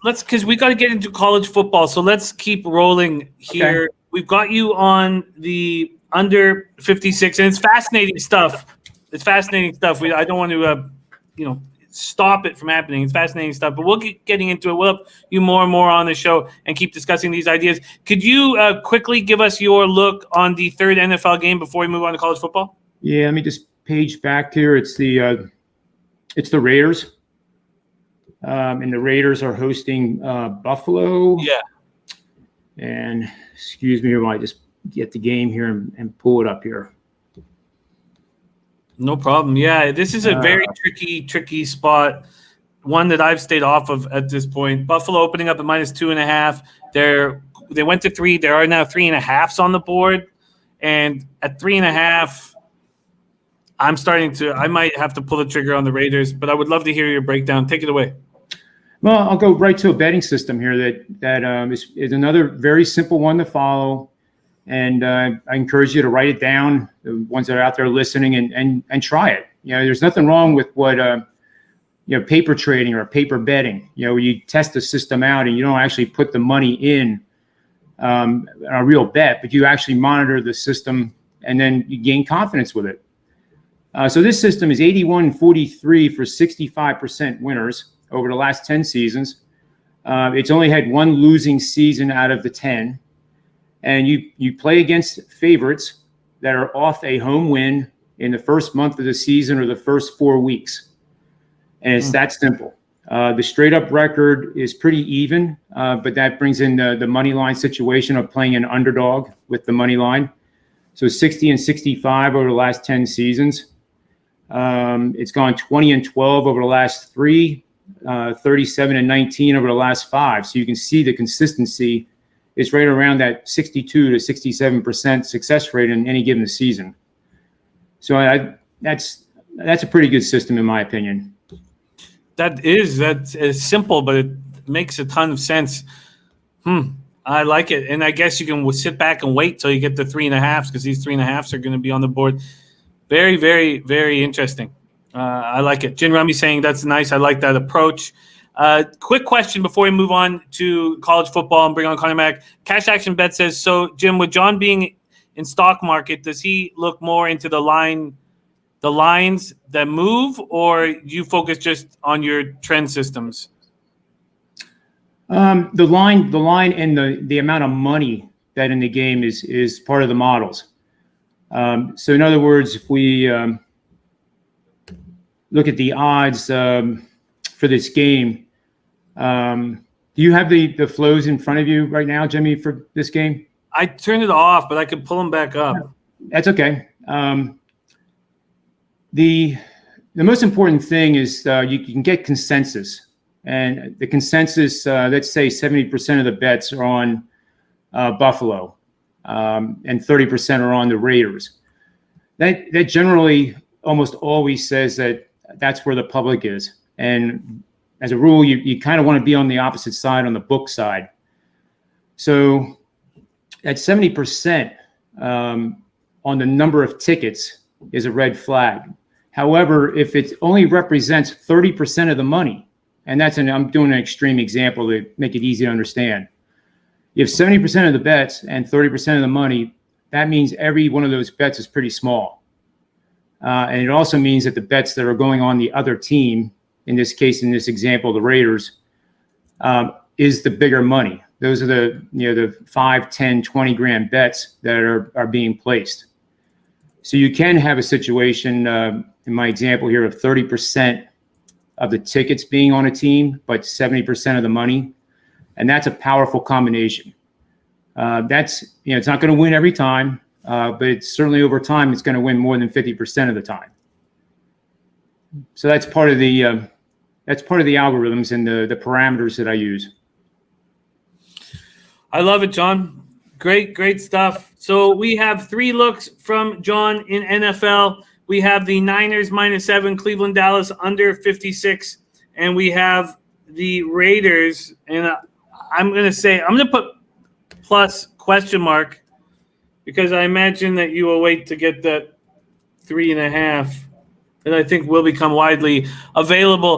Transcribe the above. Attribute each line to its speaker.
Speaker 1: let's because we got to get into college football. So let's keep rolling here.
Speaker 2: Okay.
Speaker 1: We've got you on the under 56, and it's fascinating stuff. It's fascinating stuff. I don't want to, stop it from happening. It's fascinating stuff, but we'll keep getting into it. We'll have you more and more on the show and keep discussing these ideas. Could you quickly give us your look on the third NFL game before we move on to college football?
Speaker 2: Yeah, let me just page back here. It's the Raiders, and the Raiders are hosting Buffalo.
Speaker 1: Yeah.
Speaker 2: And excuse me, while I just get the game here and pull it up here.
Speaker 1: No problem. Yeah, this is a very tricky spot. One that I've stayed off of at this point. Buffalo opening up at -2.5. They went to 3. There are now 3.5s on the board, and at 3.5, I might have to pull the trigger on the Raiders. But I would love to hear your breakdown. Take it away.
Speaker 2: Well, I'll go right to a betting system here that is another very simple one to follow, and I encourage you to write it down. The ones that are out there listening and try it. There's nothing wrong with what paper trading or paper betting. Where you test the system out and you don't actually put the money in a real bet, but you actually monitor the system and then you gain confidence with it. So this system is 81-43 for 65% winners over the last 10 seasons. It's only had one losing season out of the 10. And you play against favorites that are off a home win in the first month of the season or the first 4 weeks. And it's that simple. The straight up record is pretty even, but that brings in the money line situation of playing an underdog with the money line. So 60-65 over the last 10 seasons. It's gone 20-12 over the last 3. 37-19 over the last 5. So you can see the consistency is right around that 62 to 67% success rate in any given season. So that's a pretty good system in my opinion. That's
Speaker 1: simple, but it makes a ton of sense. I like it, and I guess you can sit back and wait till you get the 3.5s because these 3.5s are going to be on the board. Very, very, very interesting. I like it. Jin Rami saying that's nice. I like that approach. Quick question before we move on to college football and bring on Connor Mack. Cash Action Bet says, so Jim, with John being in stock market, does he look more into the lines that move, or do you focus just on your trend systems?
Speaker 2: The line and the amount of money that in the game is part of the models. So in other words, if we look at the odds for this game. Do you have the flows in front of you right now, Jimmy, for this game?
Speaker 1: I turned it off, but I could pull them back up.
Speaker 2: That's okay. The most important thing is you can get consensus. And the consensus, let's say 70% of the bets are on Buffalo and 30% are on the Raiders. That generally almost always says that that's where the public is. And as a rule, you kind of want to be on the opposite side, on the book side. So at 70% on the number of tickets is a red flag. However, if it only represents 30% of the money, and I'm doing an extreme example to make it easy to understand. You have 70% of the bets and 30% of the money, that means every one of those bets is pretty small. And it also means that the bets that are going on the other team, in this case, in this example, the Raiders, is the bigger money. Those are the 5, 10, 20 grand bets that are being placed. So you can have a situation, in my example here, of 30% of the tickets being on a team, but 70% of the money. And that's a powerful combination. It's not going to win every time, but it's certainly over time, it's going to win more than 50% of the time. So that's part of the algorithms and the parameters that I use.
Speaker 1: I love it, John. Great stuff. So we have 3 looks from John in NFL. We have the Niners -7, Cleveland, Dallas under 56, and we have the Raiders. And I'm going to put plus question mark because I imagine that you will wait to get that 3.5 that I think will become widely available.